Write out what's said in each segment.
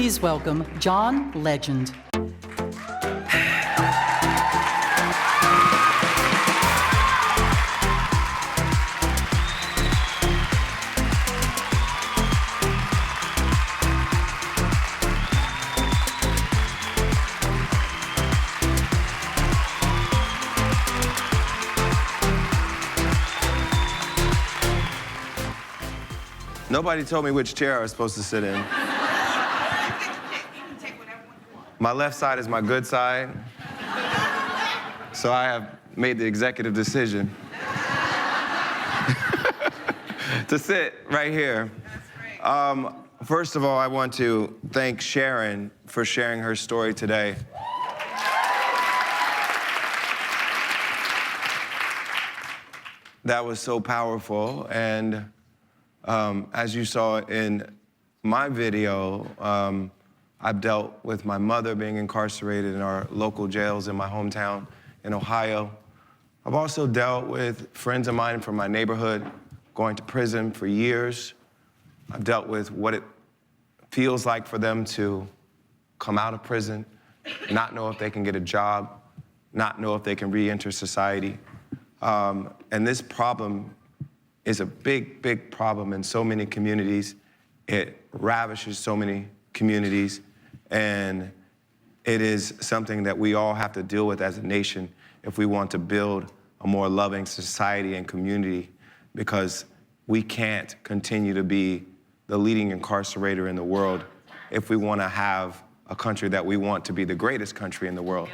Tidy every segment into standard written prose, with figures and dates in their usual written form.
Please welcome John Legend. Nobody told me which chair I was supposed to sit in. My left side is my good side, so I have made the executive decision to sit right here. First of all, I want to thank Sharon for sharing her story today. That was so powerful, and as you saw in my video, I've dealt with my mother being incarcerated in our local jails in my hometown in Ohio. I've also dealt with friends of mine from my neighborhood going to prison for years. I've dealt with what it feels like for them to come out of prison, not know if they can get a job, not know if they can re-enter society. And this problem is a big, big problem in so many communities. It ravishes so many communities, and it is something that we all have to deal with as a nation if we want to build a more loving society and community, because we can't continue to be the leading incarcerator in the world if we want to have a country that we want to be the greatest country in the world.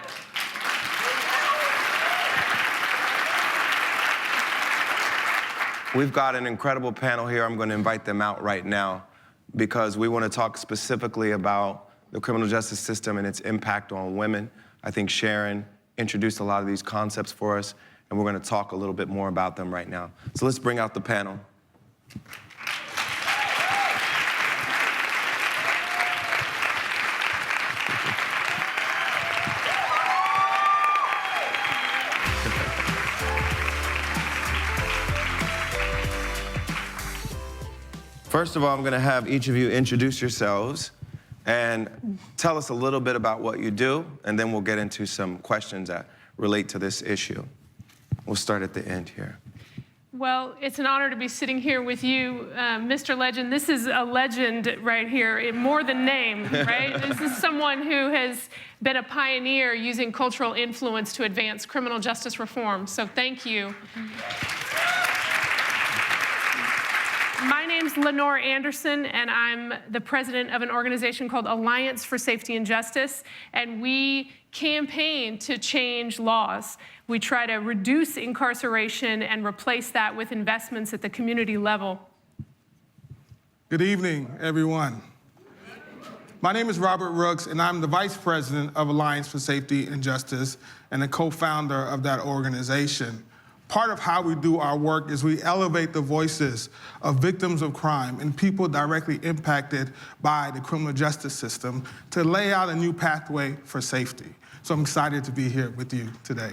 We've got an incredible panel here. I'm going to invite them out right now because we want to talk specifically about the criminal justice system and its impact on women. I think Sharon introduced a lot of these concepts for us, and we're going to talk a little bit more about them right now. So let's bring out the panel. First of all, I'm going to have each of you introduce yourselves and tell us a little bit about what you do, and then we'll get into some questions that relate to this issue. We'll start at the end here. Well, it's an honor to be sitting here with you, Mr. Legend. This is a legend right here, more than name, right? This is someone who has been a pioneer using cultural influence to advance criminal justice reform, so thank you. My name's Lenore Anderson, and I'm the president of an organization called Alliance for Safety and Justice, and we campaign to change laws. We try to reduce incarceration and replace that with investments at the community level. Good evening, everyone. My name is Robert Rooks, and I'm the vice president of Alliance for Safety and Justice and the co-founder of that organization. Part of how we do our work is we elevate the voices of victims of crime and people directly impacted by the criminal justice system to lay out a new pathway for safety. So I'm excited to be here with you today.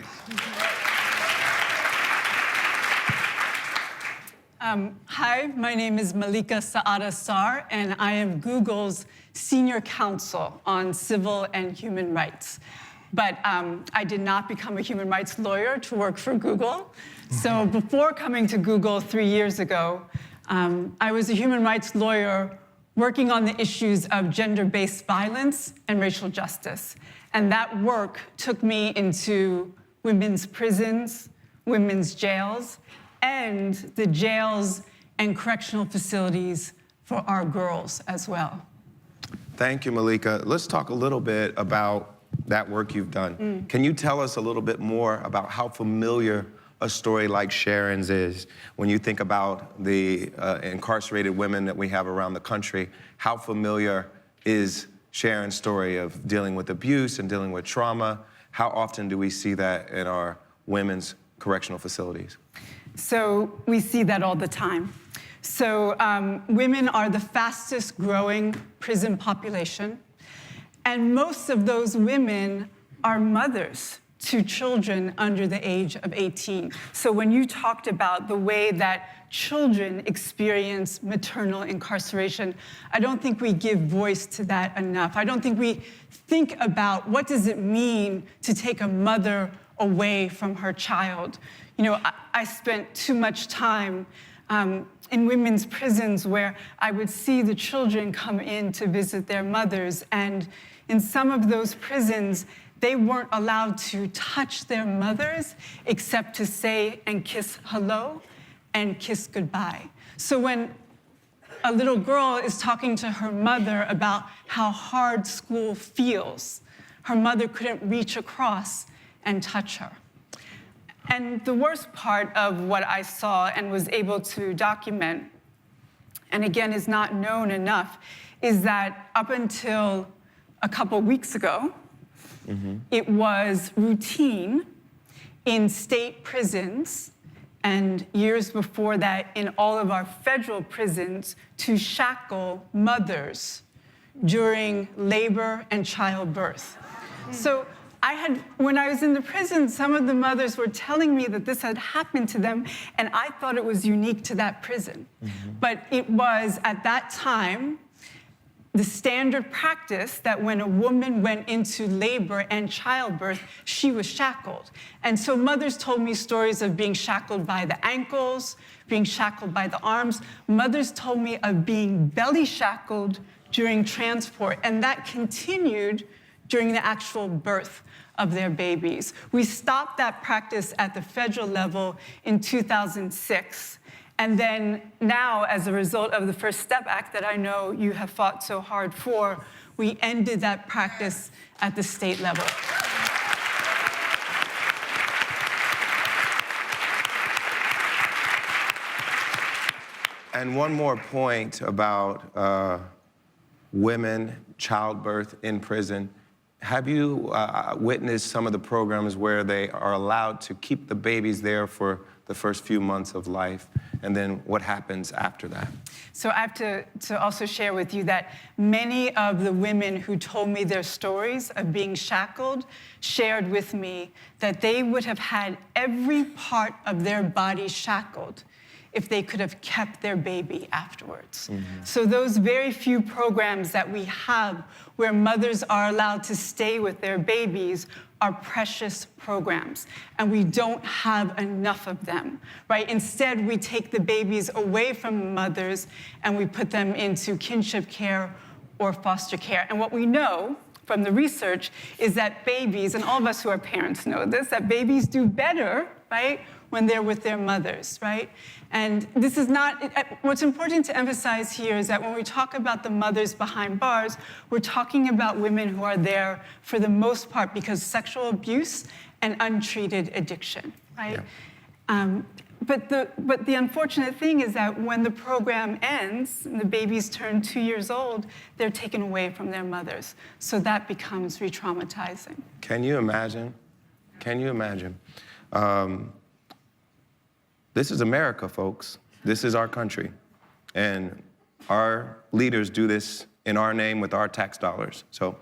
Hi, my name is Malika Saada Saar, and I am Google's senior counsel on civil and human rights. But I did not become a human rights lawyer to work for Google. So before coming to Google 3 years ago, I was a human rights lawyer working on the issues of gender-based violence and racial justice. And that work took me into women's prisons, women's jails, and the jails and correctional facilities for our girls as well. Thank you, Malika. Let's talk a little bit about that work you've done. Can you tell us a little bit more about how familiar a story like Sharon's is when you think about the incarcerated women that we have around the country? How familiar is Sharon's story of dealing with abuse and dealing with trauma? How often do we see that in our women's correctional facilities? So we see that all the time. So women are the fastest growing prison population. And most of those women are mothers to children under the age of 18. So when you talked about the way that children experience maternal incarceration, I don't think we give voice to that enough. I don't think we think about what does it mean to take a mother away from her child. You know, I spent too much time in women's prisons where I would see the children come in to visit their mothers, and in some of those prisons, they weren't allowed to touch their mothers except to say and kiss hello and kiss goodbye. So when a little girl is talking to her mother about how hard school feels, her mother couldn't reach across and touch her. And the worst part of what I saw and was able to document, and again is not known enough, is that up until a couple weeks ago, it was routine in state prisons and years before that in all of our federal prisons to shackle mothers during labor and childbirth. So when I was in the prison, some of the mothers were telling me that this had happened to them, and I thought it was unique to that prison. But it was, at that time, the standard practice that when a woman went into labor and childbirth, she was shackled. And so mothers told me stories of being shackled by the ankles, being shackled by the arms. Mothers told me of being belly shackled during transport, and that continued during the actual birth of their babies. We stopped that practice at the federal level in 2006. And then now, as a result of the First Step Act that I know you have fought so hard for, we ended that practice at the state level. And one more point about women, childbirth in prison. Have you witnessed some of the programs where they are allowed to keep the babies there for the first few months of life, and then what happens after that? So I have to also share with you that many of the women who told me their stories of being shackled shared with me that they would have had every part of their body shackled if they could have kept their baby afterwards. So those very few programs that we have where mothers are allowed to stay with their babies are precious programs, and we don't have enough of them, right? Instead, we take the babies away from mothers and we put them into kinship care or foster care. And what we know from the research is that babies, and all of us who are parents know this, that babies do better, right, when they're with their mothers, right? And this is not, what's important to emphasize here is that when we talk about the mothers behind bars, we're talking about women who are there for the most part because sexual abuse and untreated addiction, right? Yeah. But the unfortunate thing is that when the program ends and the babies turn 2 years old, they're taken away from their mothers. So that becomes re-traumatizing. Can you imagine? Can you imagine? This is America, folks. This is our country. And our leaders do this in our name with our tax dollars. So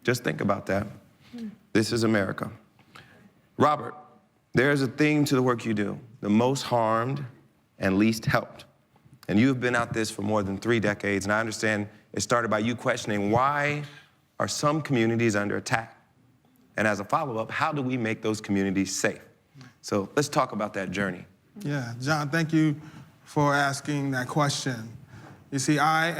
just think about that. This is America. Robert, there's a theme to the work you do, the most harmed and least helped. And you've been at this for more than 3 decades, and I understand it started by you questioning why are some communities under attack? And as a follow-up, how do we make those communities safe? So let's talk about that journey. Yeah, John, thank you for asking that question. You see, I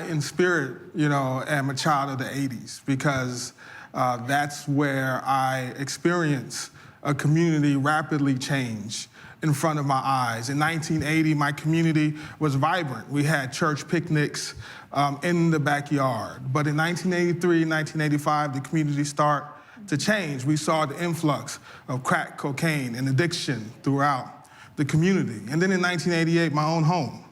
in spirit, am a child of the 80s because that's where I experienced a community rapidly change in front of my eyes. In 1980, my community was vibrant. We had church picnics in the backyard. But in 1983, 1985, the community started to change. We saw the influx of crack cocaine and addiction throughout the community. And then in 1988, my own home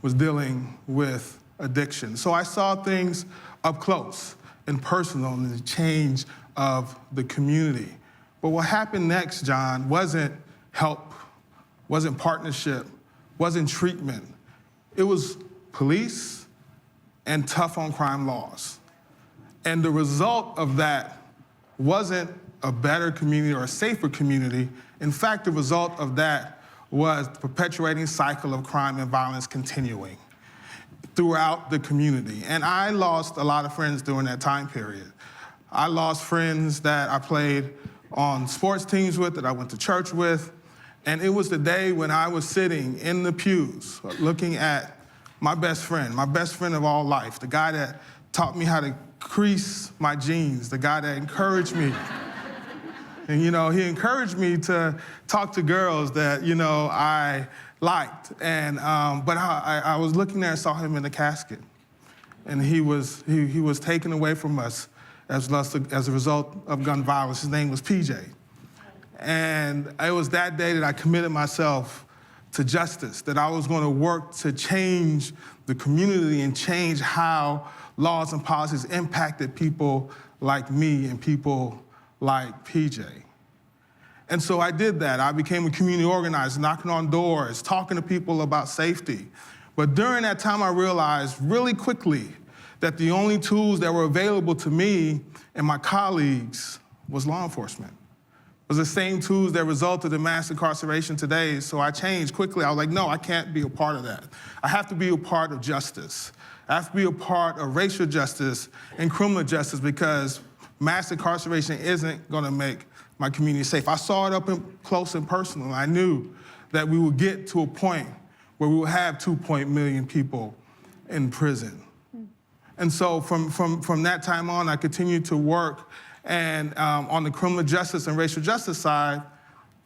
was dealing with addiction. So I saw things up close and personal in the change of the community. But what happened next, John, wasn't help, wasn't partnership, wasn't treatment. It was police and tough on crime laws. And the result of that wasn't a better community or a safer community. In fact, the result of that was the perpetuating cycle of crime and violence continuing throughout the community. And I lost a lot of friends during that time period. I lost friends that I played on sports teams with, that I went to church with. And it was the day when I was sitting in the pews looking at my best friend of all life, the guy that taught me how to crease my jeans, the guy that encouraged me. And, you know, he encouraged me to talk to girls that, you know, I liked. And, but I was looking there and saw him in the casket. And he was taken away from us as a result of gun violence. His name was PJ. And it was that day that I committed myself to justice, that I was going to work to change the community and change how laws and policies impacted people like me and people like PJ. And so I did that. I became a community organizer, knocking on doors, talking to people about safety. But during that time, I realized really quickly that the only tools that were available to me and my colleagues was law enforcement. It was the same tools that resulted in mass incarceration today. So I changed quickly. I was like, no, I can't be a part of that. I have to be a part of justice. I have to be a part of racial justice and criminal justice, because mass incarceration isn't going to make my community safe. I saw it up close and personal. I knew that we would get to a point where we would have 2 million people in prison. And so from that time on, I continued to work and on the criminal justice and racial justice side.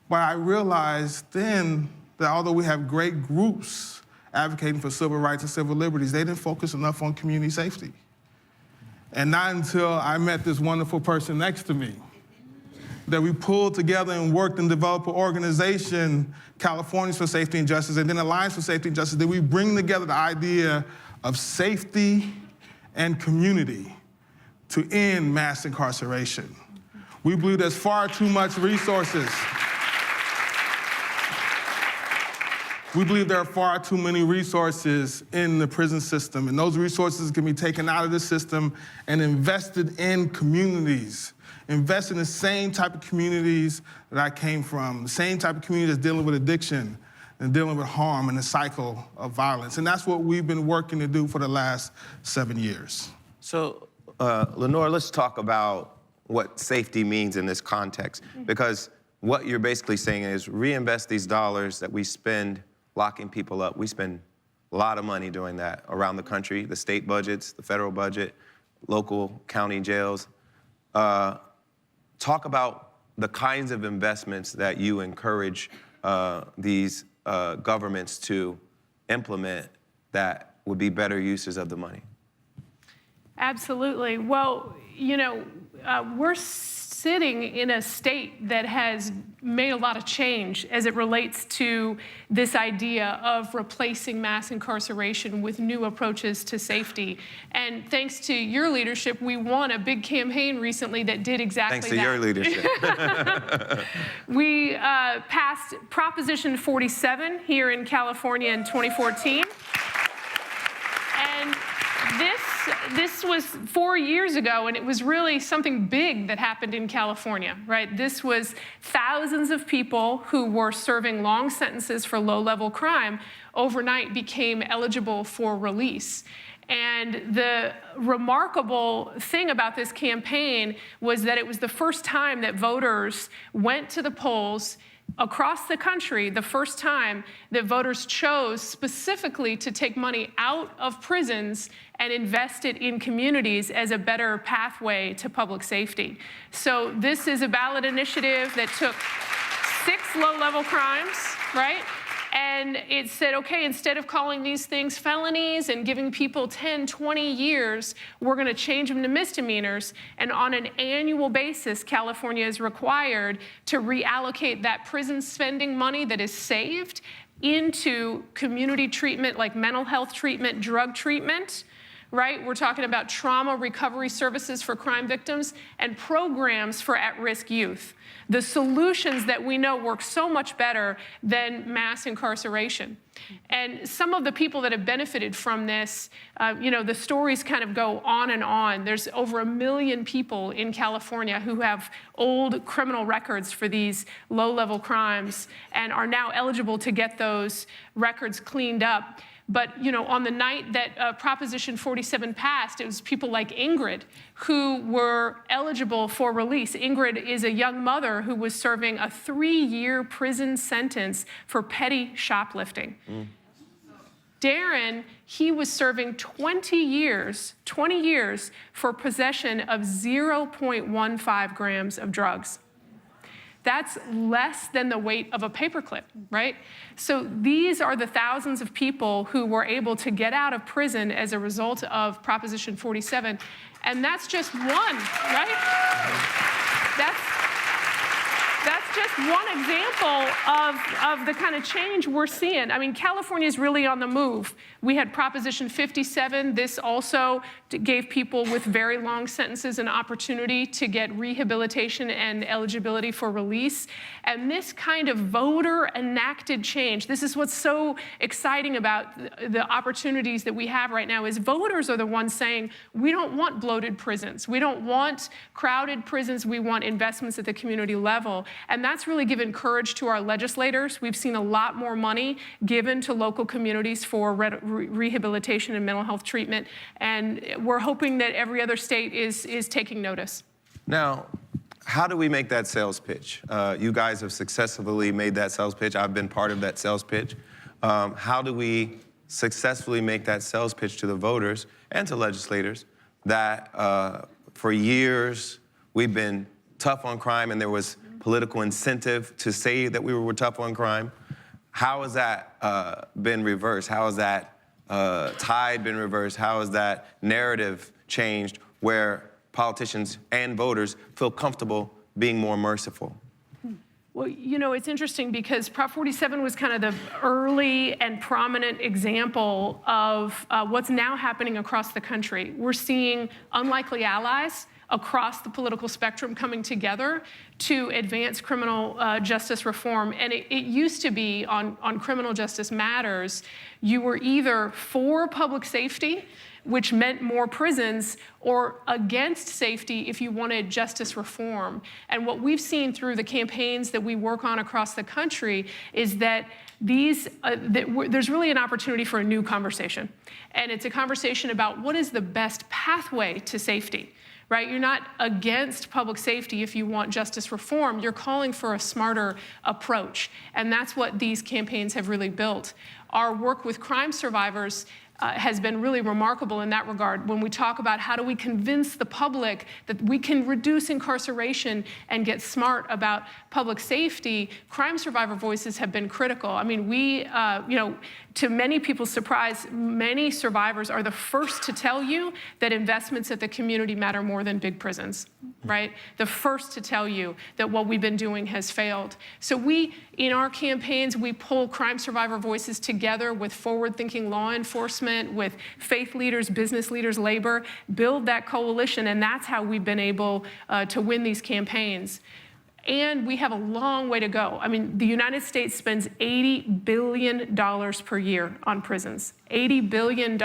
But I realized then that although we have great groups advocating for civil rights and civil liberties, they didn't focus enough on community safety. And not until I met this wonderful person next to me that we pulled together and worked and developed an organization, Californians for Safety and Justice, and then Alliance for Safety and Justice, that we bring together the idea of safety and community to end mass incarceration. We believe there's far too much resources. We believe there are far too many resources in the prison system, and those resources can be taken out of the system and invested in communities. Invest in the same type of communities that I came from, the same type of community that's dealing with addiction and dealing with harm and the cycle of violence. And that's what we've been working to do for the last 7 years. So, Lenore, let's talk about what safety means in this context, because what you're basically saying is reinvest these dollars that we spend locking people up. We spend a lot of money doing that around the country, the state budgets, the federal budget, local county jails. Talk about the kinds of investments that you encourage these governments to implement that would be better uses of the money. Absolutely. Well, you know, we're sitting in a state that has made a lot of change as it relates to this idea of replacing mass incarceration with new approaches to safety. And thanks to your leadership, we won a big campaign recently that did exactly that. Thanks to your leadership. We passed Proposition 47 here in California in 2014. And this was 4 years ago, and it was really something big that happened in California, right? This was thousands of people who were serving long sentences for low-level crime overnight became eligible for release. And the remarkable thing about this campaign was that it was the first time that voters went to the polls across the country, the first time that voters chose specifically to take money out of prisons and invest it in communities as a better pathway to public safety. So this is a ballot initiative that took 6 low-level crimes, right? And it said, okay, instead of calling these things felonies and giving people 10, 20 years, we're going to change them to misdemeanors. And on an annual basis, California is required to reallocate that prison spending money that is saved into community treatment like mental health treatment, drug treatment, right? We're talking about trauma recovery services for crime victims and programs for at-risk youth. The solutions that we know work so much better than mass incarceration. And some of the people that have benefited from this, the stories kind of go on and on. There's over 1 million people in California who have old criminal records for these low-level crimes and are now eligible to get those records cleaned up. But on the night that Proposition 47 passed, it was people like Ingrid who were eligible for release. Ingrid is a young mother who was serving a 3-year prison sentence for petty shoplifting. Darren, he was serving 20 years for possession of 0.15 grams of drugs. That's less than the weight of a paperclip, right? So these are the thousands of people who were able to get out of prison as a result of Proposition 47. And that's just one, right? That's just one example of the kind of change we're seeing. I mean, California is really on the move. We had Proposition 57. This also gave people with very long sentences an opportunity to get rehabilitation and eligibility for release. And this kind of voter-enacted change, this is what's so exciting about the opportunities that we have right now, is voters are the ones saying, we don't want bloated prisons. We don't want crowded prisons. We want investments at the community level. And that's really given courage to our legislators. We've seen a lot more money given to local communities for rehabilitation and mental health treatment. And we're hoping that every other state is taking notice. Now, how do we make that sales pitch? You guys have successfully made that sales pitch. I've been part of that sales pitch. How do we successfully make that sales pitch to the voters and to legislators that for years we've been tough on crime and there was political incentive to say that we were tough on crime? How has that been reversed? How has that tide been reversed? How has that narrative changed where politicians and voters feel comfortable being more merciful? Well, it's interesting because Prop 47 was kind of the early and prominent example of what's now happening across the country. We're seeing unlikely allies across the political spectrum coming together to advance criminal justice reform. And it used to be on Criminal Justice Matters, you were either for public safety, which meant more prisons, or against safety if you wanted justice reform. And what we've seen through the campaigns that we work on across the country is that there's really an opportunity for a new conversation. And it's a conversation about what is the best pathway to safety. Right? You're not against public safety if you want justice reform. You're calling for a smarter approach. And that's what these campaigns have really built. Our work with crime survivors has been really remarkable in that regard. When we talk about how do we convince the public that we can reduce incarceration and get smart about public safety, crime survivor voices have been critical. I mean, we, to many people's surprise, many survivors are the first to tell you that investments at the community matter more than big prisons, right? The first to tell you that what we've been doing has failed. So we, in our campaigns, we pull crime survivor voices together with forward-thinking law enforcement, with faith leaders, business leaders, labor, build that coalition, and that's how we've been able to win these campaigns. And we have a long way to go. I mean, the United States spends $80 billion per year on prisons. $80 billion,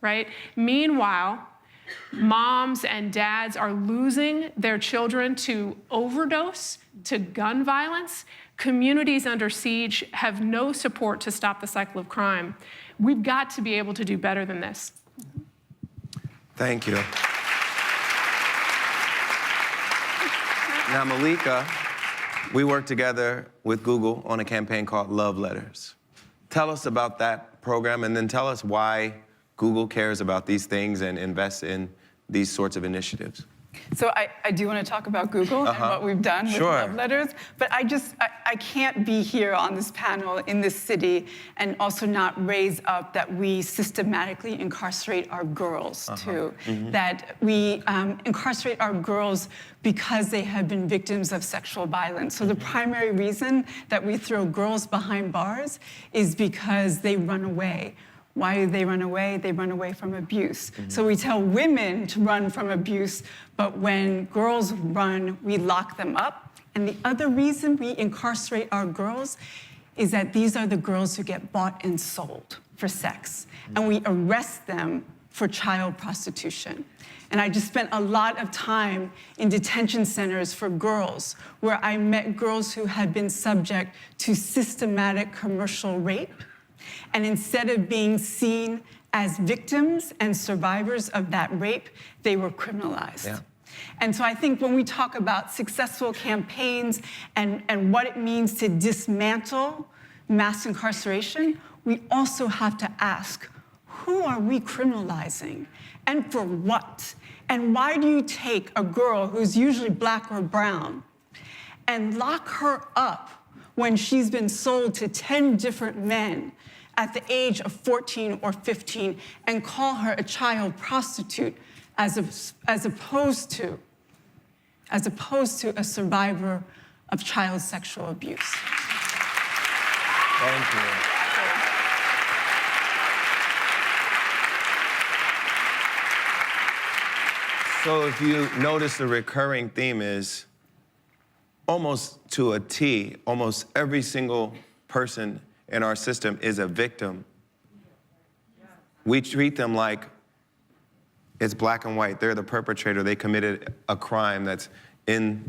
right? Meanwhile, moms and dads are losing their children to overdose, to gun violence. Communities under siege have no support to stop the cycle of crime. We've got to be able to do better than this. Thank you. Now, Malika, we worked together with Google on a campaign called Love Letters. Tell us about that program, and then tell us why Google cares about these things and invests in these sorts of initiatives. So I do want to talk about Google and what we've done with Love Letters, but I can't be here on this panel in this city and also not raise up that we systematically incarcerate our girls too, that we incarcerate our girls because they have been victims of sexual violence. So the primary reason that we throw girls behind bars is because they run away, Why do they run away? They run away from abuse. So we tell women to run from abuse, but when girls run, we lock them up. And the other reason we incarcerate our girls is that these are the girls who get bought and sold for sex. And we arrest them for child prostitution. And I just spent a lot of time in detention centers for girls, where I met girls who had been subject to systematic commercial rape. And instead of being seen as victims and survivors of that rape, they were criminalized. Yeah. And so I think when we talk about successful campaigns and what it means to dismantle mass incarceration, we also have to ask, who are we criminalizing and for what? And why do you take a girl who's usually black or brown and lock her up when she's been sold to 10 different men at the age of 14 or 15 and call her a child prostitute as opposed to a survivor of child sexual abuse? Thank you. So if you notice, the recurring theme is almost to a T, almost every single person in our system is a victim. We treat them like it's black and white. They're the perpetrator. They committed a crime that's in,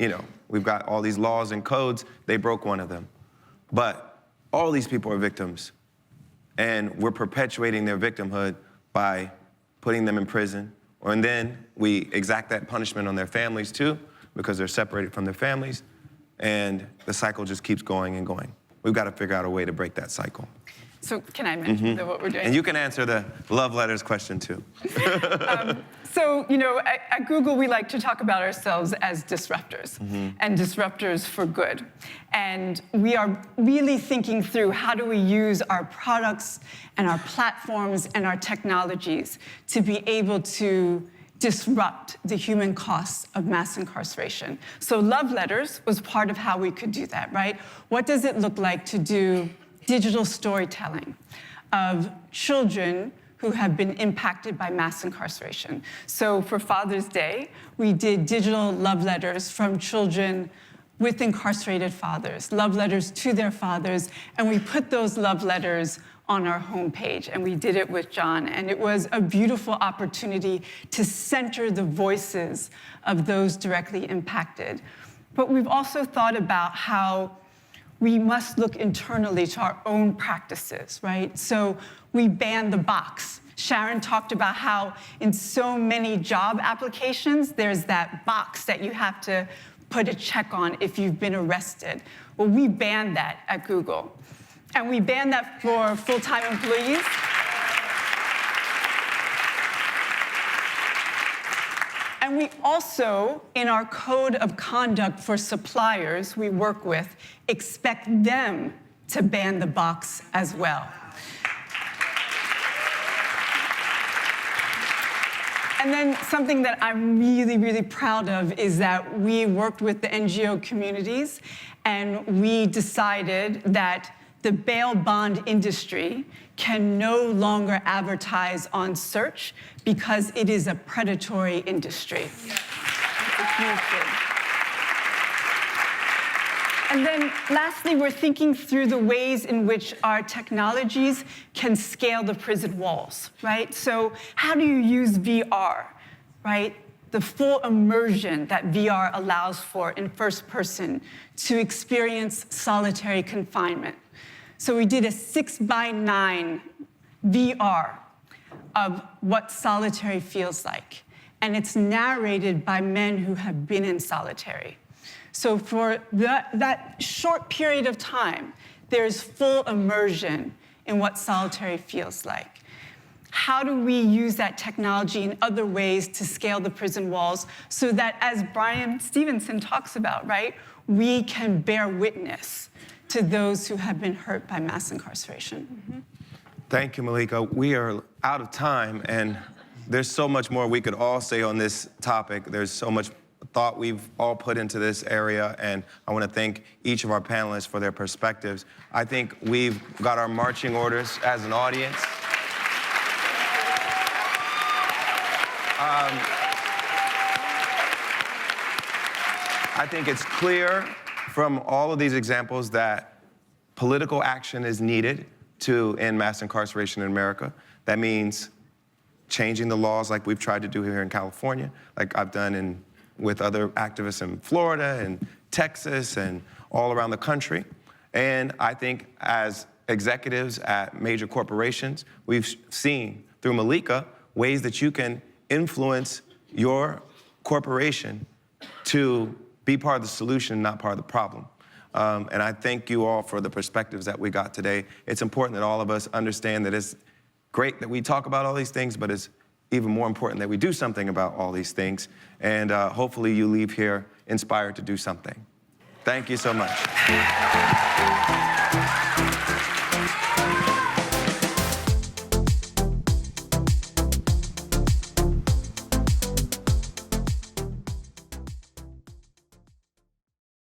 we've got all these laws and codes. They broke one of them. But all these people are victims. And we're perpetuating their victimhood by putting them in prison. And then we exact that punishment on their families too, because they're separated from their families. And the cycle just keeps going and going. We've got to figure out a way to break that cycle. So can I mention what we're doing? And you can answer the love letters question too. So, at Google, we like to talk about ourselves as disruptors, and disruptors for good. And we are really thinking through how do we use our products and our platforms and our technologies to be able to disrupt the human costs of mass incarceration. So love letters was part of how we could do that, right? What does it look like to do digital storytelling of children who have been impacted by mass incarceration? So for Father's Day, we did digital love letters from children with incarcerated fathers, love letters to their fathers, and we put those love letters on our homepage, and we did it with John, and it was a beautiful opportunity to center the voices of those directly impacted. But we've also thought about how we must look internally to our own practices, right? So we banned the box. Sharon talked about how in so many job applications, there's that box that you have to put a check on if you've been arrested. Well, we banned that at Google. And we banned that for full-time employees. And we also, in our code of conduct for suppliers we work with, expect them to ban the box as well. And then something that I'm really, really proud of is that we worked with the NGO communities, and we decided that the bail bond industry can no longer advertise on search because it is a predatory industry. And then lastly, we're thinking through the ways in which our technologies can scale the prison walls, right? So how do you use VR, right? The full immersion that VR allows for in first person to experience solitary confinement. So we did a 6x9 VR of what solitary feels like. And it's narrated by men who have been in solitary. So for that short period of time, there's full immersion in what solitary feels like. How do we use that technology in other ways to scale the prison walls so that, as Brian Stevenson talks about, right, we can bear witness to those who have been hurt by mass incarceration? Thank you, Malika. We are out of time, and there's so much more we could all say on this topic. There's so much thought we've all put into this area, and I want to thank each of our panelists for their perspectives. I think we've got our marching orders as an audience. I think it's clear from all of these examples that political action is needed to end mass incarceration in America. That means changing the laws like we've tried to do here in California, like I've done with other activists in Florida and Texas and all around the country. And I think as executives at major corporations, we've seen through Malika ways that you can influence your corporation to be part of the solution, not part of the problem. And I thank you all for the perspectives that we got today. It's important that all of us understand that it's great that we talk about all these things, but it's even more important that we do something about all these things. And hopefully you leave here inspired to do something. Thank you so much.